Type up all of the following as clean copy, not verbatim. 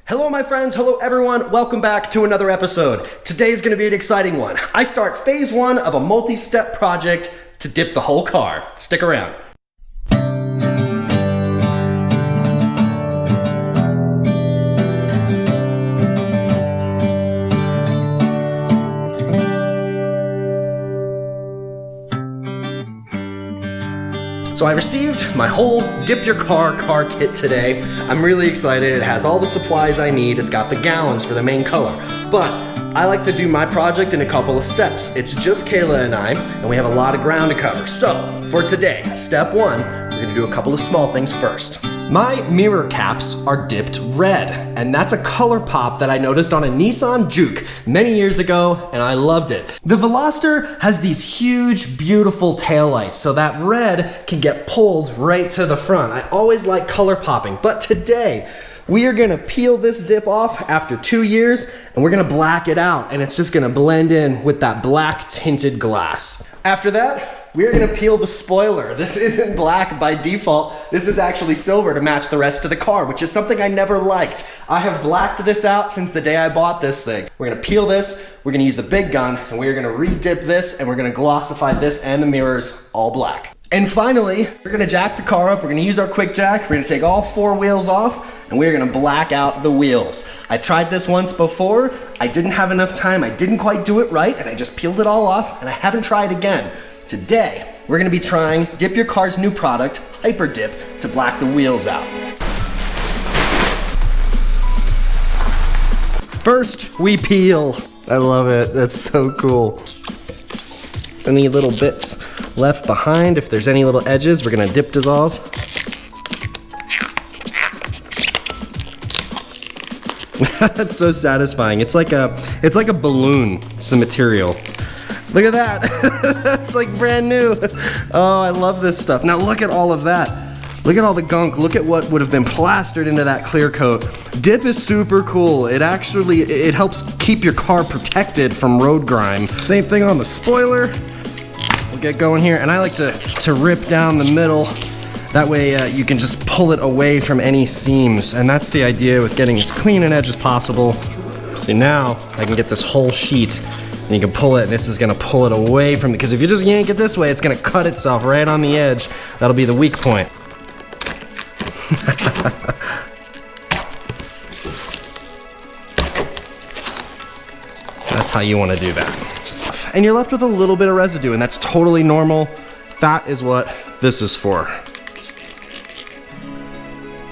Hello my friends, hello everyone, welcome back to another episode. Today's gonna be an exciting one. I start phase one of a multi-step project to dip the whole car. Stick around. So I received my whole DipYourCar car kit today. I'm really excited. It has all the supplies I need. It's got the gallons for the main color. But I like to do my project in a couple of steps. It's just Kayla and I, and we have a lot of ground to cover. So for today, step one, we're gonna do a couple of small things first. My mirror caps are dipped red, and that's a color pop that I noticed on a Nissan Juke many years ago, and I loved it. The Veloster has these huge, beautiful taillights, so that red can get pulled right to the front. I always like color popping, but today, we are gonna peel this dip off after 2 years, and we're gonna black it out, and it's just gonna blend in with that black tinted glass. After that, we're gonna peel the spoiler. This isn't black by default. This is actually silver to match the rest of the car, which is something I never liked. I have blacked this out since the day I bought this thing. We're gonna peel this, we're gonna use the big gun, and we're gonna re-dip this, and we're gonna glossify this and the mirrors all black. And finally, we're gonna jack the car up. We're gonna use our quick jack. We're gonna take all 4 wheels off, and we're gonna black out the wheels. I tried this once before. I didn't have enough time. I didn't quite do it right, and I just peeled it all off, and I haven't tried again. Today, we're gonna be trying DipYourCar's new product, HyperDip, to black the wheels out. First, we peel. I love it, that's so cool. Any little bits left behind, if there's any little edges, we're gonna dip dissolve. That's so satisfying. It's like a balloon, it's the material. Look at that, that's like brand new. Oh, I love this stuff. Now look at all of that. Look at all the gunk, look at what would have been plastered into that clear coat. Dip is super cool. It helps keep your car protected from road grime. Same thing on the spoiler. We'll get going here, and I like to rip down the middle. That way you can just pull it away from any seams, and that's the idea with getting as clean an edge as possible. See, now I can get this whole sheet, and you can pull it, and this is gonna pull it away from it, because if you just yank it this way, it's gonna cut itself right on the edge. That'll be the weak point. That's how you wanna do that. And you're left with a little bit of residue, and that's totally normal. That is what this is for.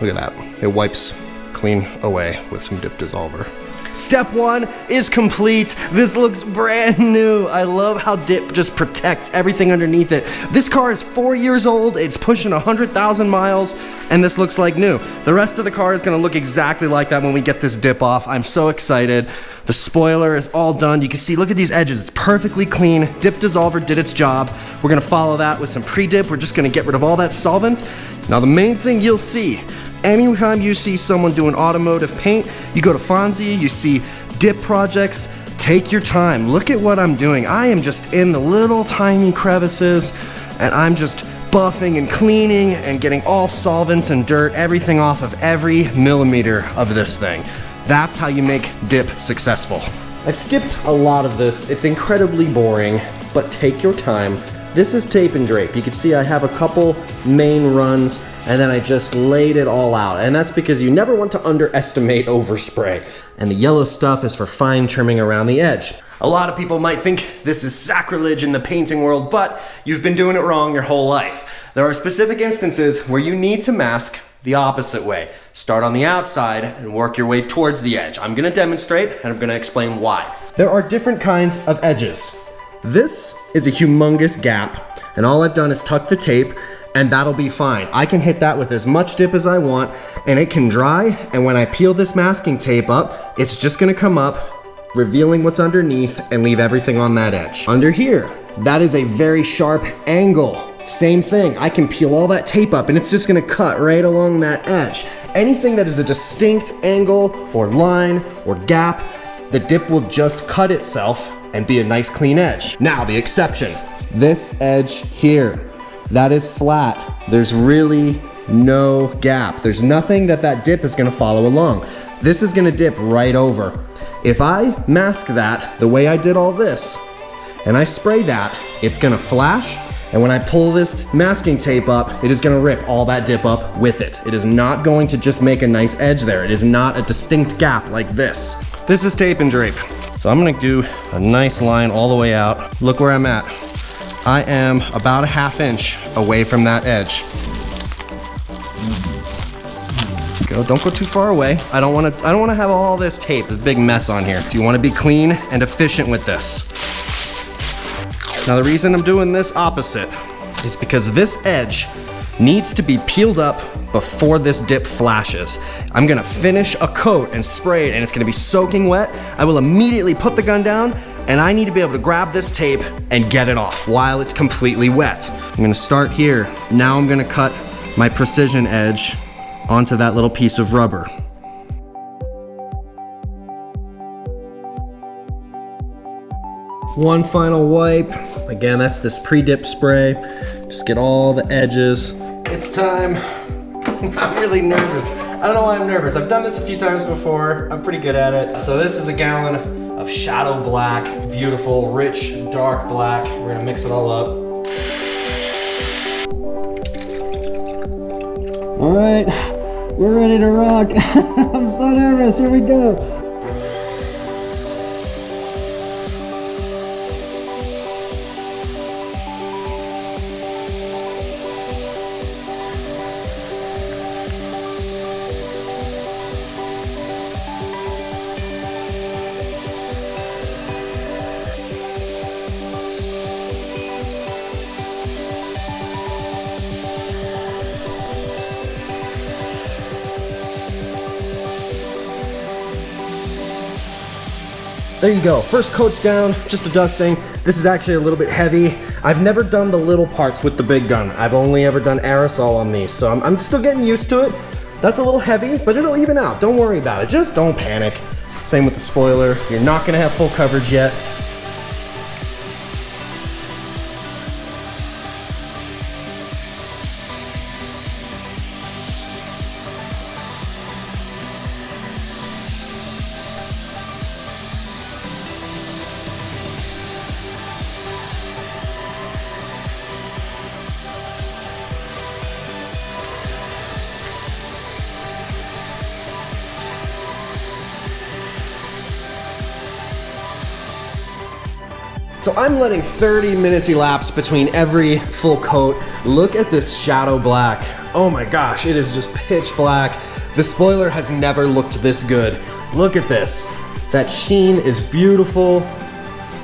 Look at that, it wipes clean away with some dip dissolver. Step one is complete. This looks brand new. I love how dip just protects everything underneath it. This car is 4 years old. It's pushing 100,000 miles, and this looks like new. The rest of the car is gonna look exactly like that when we get this dip off. I'm so excited. The spoiler is all done. You can see, look at these edges. It's perfectly clean. Dip dissolver did its job. We're gonna follow that with some pre-dip. We're just gonna get rid of all that solvent. Now the main thing you'll see, anytime you see someone doing automotive paint, you go to Fonzie, you see dip projects, take your time. Look at what I'm doing. I am just in the little tiny crevices, and I'm just buffing and cleaning and getting all solvents and dirt, everything off of every millimeter of this thing. That's how you make dip successful. I've skipped a lot of this. It's incredibly boring, but take your time. This is tape and drape. You can see I have a couple main runs, and then I just laid it all out. And that's because you never want to underestimate overspray. And the yellow stuff is for fine trimming around the edge. A lot of people might think this is sacrilege in the painting world, but you've been doing it wrong your whole life. There are specific instances where you need to mask the opposite way. Start on the outside and work your way towards the edge. I'm gonna demonstrate, and I'm gonna explain why. There are different kinds of edges. This is a humongous gap, and all I've done is tuck the tape, and that'll be fine. I can hit that with as much dip as I want, and it can dry, and when I peel this masking tape up, it's just gonna come up, revealing what's underneath, and leave everything on that edge. Under here, that is a very sharp angle. Same thing, I can peel all that tape up, and it's just gonna cut right along that edge. Anything that is a distinct angle, or line, or gap, the dip will just cut itself and be a nice clean edge. Now the exception, this edge here, that is flat. There's really no gap. There's nothing that dip is gonna follow along. This is gonna dip right over. If I mask that the way I did all this, and I spray that, it's gonna flash, and when I pull this masking tape up, it is gonna rip all that dip up with it. It is not going to just make a nice edge there. It is not a distinct gap like this. This is tape and drape. So I'm gonna do a nice line all the way out. Look where I'm at. I am about a ½ inch away from that edge. Go, don't go too far away. I don't wanna have all this tape, this big mess on here. So you wanna be clean and efficient with this. Now the reason I'm doing this opposite is because this edge needs to be peeled up before this dip flashes. I'm gonna finish a coat and spray it, and it's gonna be soaking wet. I will immediately put the gun down, and I need to be able to grab this tape and get it off while it's completely wet. I'm gonna start here. Now I'm gonna cut my precision edge onto that little piece of rubber. One final wipe. Again, that's this pre-dip spray. Just get all the edges. It's time. I'm really nervous. I don't know why I'm nervous. I've done this a few times before. I'm pretty good at it. So this is a gallon of shadow black. Beautiful, rich, dark black. We're gonna mix it all up. All right, we're ready to rock. I'm so nervous. Here we go. There you go, first coat's down, just a dusting. This is actually a little bit heavy. I've never done the little parts with the big gun. I've only ever done aerosol on these, so I'm still getting used to it. That's a little heavy, but it'll even out. Don't worry about it, just don't panic. Same with the spoiler. You're not gonna have full coverage yet. So I'm letting 30 minutes elapse between every full coat. Look at this shadow black. Oh my gosh, it is just pitch black. The spoiler has never looked this good. Look at this. That sheen is beautiful,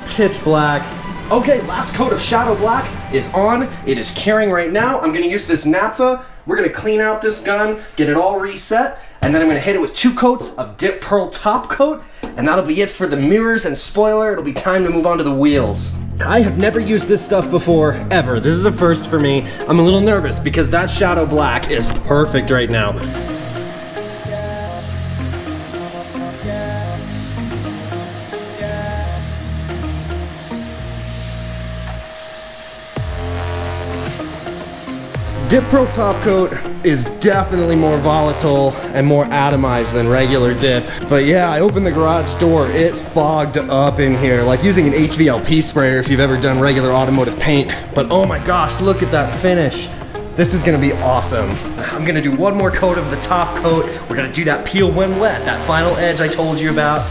pitch black. Okay, last coat of shadow black is on. It is curing right now. I'm gonna use this naphtha. We're gonna clean out this gun, get it all reset, and then I'm gonna hit it with 2 coats of DipPearl Topcoat, and that'll be it for the mirrors and spoiler. It'll be time to move on to the wheels. I have never used this stuff before, ever. This is a first for me. I'm a little nervous because that shadow black is perfect right now. DipPearl Topcoat is definitely more volatile and more atomized than regular dip. But yeah, I opened the garage door, it fogged up in here, like using an HVLP sprayer if you've ever done regular automotive paint. But oh my gosh, look at that finish. This is gonna be awesome. I'm gonna do one more coat of the top coat. We're gonna do that peel when wet, that final edge I told you about.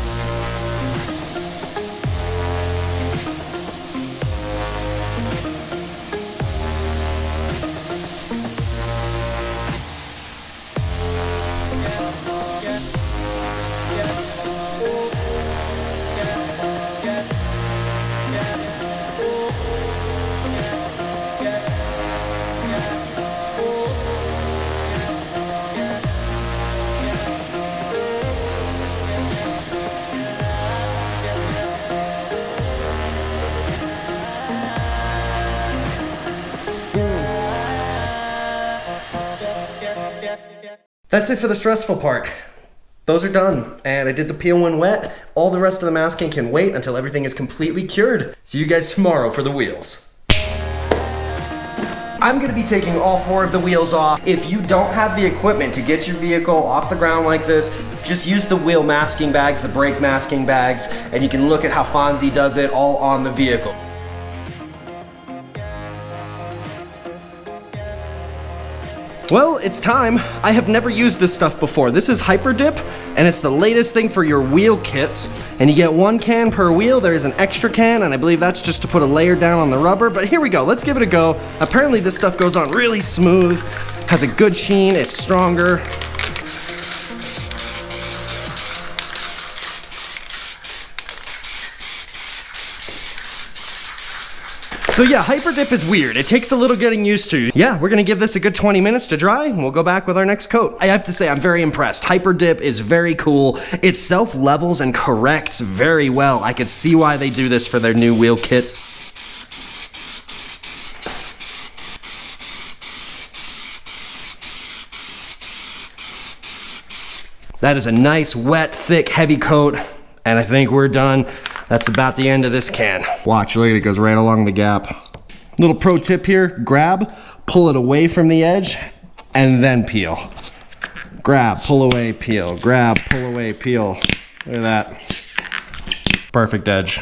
That's it for the stressful part. Those are done, and I did the peel when wet. All the rest of the masking can wait until everything is completely cured. See you guys tomorrow for the wheels. I'm gonna be taking all 4 of the wheels off. If you don't have the equipment to get your vehicle off the ground like this, just use the wheel masking bags, the brake masking bags, and you can look at how Fonzie does it all on the vehicle. Well, it's time. I have never used this stuff before. This is HyperDip, and it's the latest thing for your wheel kits. And you get 1 can per wheel. There's an extra can, and I believe that's just to put a layer down on the rubber. But here we go, let's give it a go. Apparently this stuff goes on really smooth, has a good sheen, it's stronger. So yeah, HyperDip is weird. It takes a little getting used to. Yeah, we're gonna give this a good 20 minutes to dry, and we'll go back with our next coat. I have to say, I'm very impressed. HyperDip is very cool. It self-levels and corrects very well. I could see why they do this for their new wheel kits. That is a nice, wet, thick, heavy coat, and I think we're done. That's about the end of this can. Watch, look at it, goes right along the gap. Little pro tip here, grab, pull it away from the edge, and then peel. Grab, pull away, peel. Grab, pull away, peel. Look at that. Perfect edge.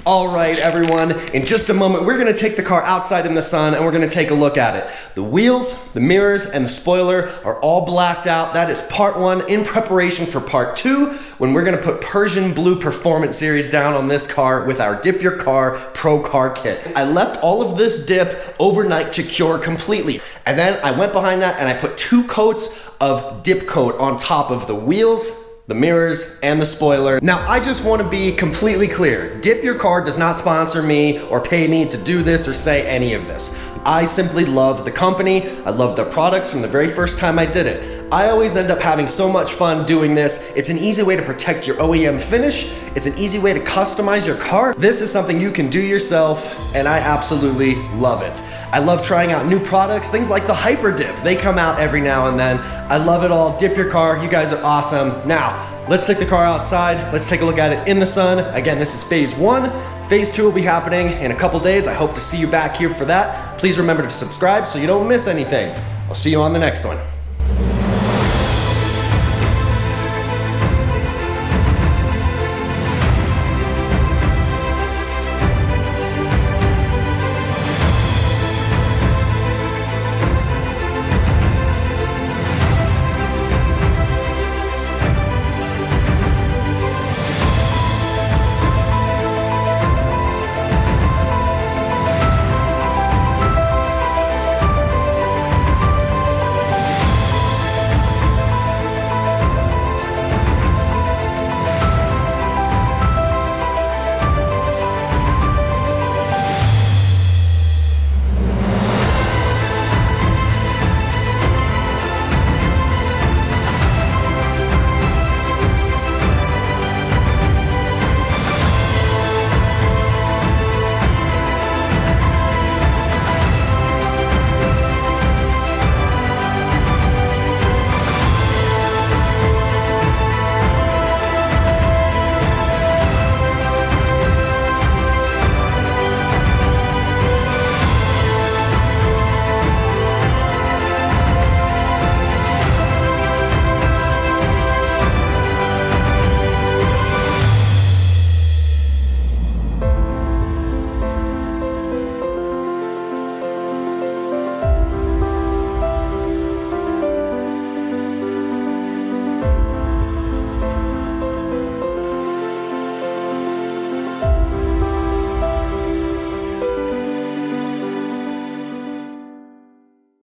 All right, everyone, in just a moment, we're gonna take the car outside in the sun and we're gonna take a look at it. The wheels, the mirrors, and the spoiler are all blacked out. That is part 1 in preparation for part 2, when we're gonna put Persian Blue Performance Series down on this car with our DipYourCar Pro Car Kit. I left all of this dip overnight to cure completely. And then I went behind that and I put 2 coats of dip coat on top of the wheels, the mirrors, and the spoiler. Now, I just want to be completely clear. DipYourCar does not sponsor me or pay me to do this or say any of this. I simply love the company. I love their products from the very first time I did it. I always end up having so much fun doing this. It's an easy way to protect your OEM finish. It's an easy way to customize your car. This is something you can do yourself, and I absolutely love it. I love trying out new products, things like the HyperDip. They come out every now and then. I love it all. DipYourCar, you guys are awesome. Now, let's take the car outside. Let's take a look at it in the sun. Again, this is phase 1. Phase 2 will be happening in a couple days. I hope to see you back here for that. Please remember to subscribe so you don't miss anything. I'll see you on the next one.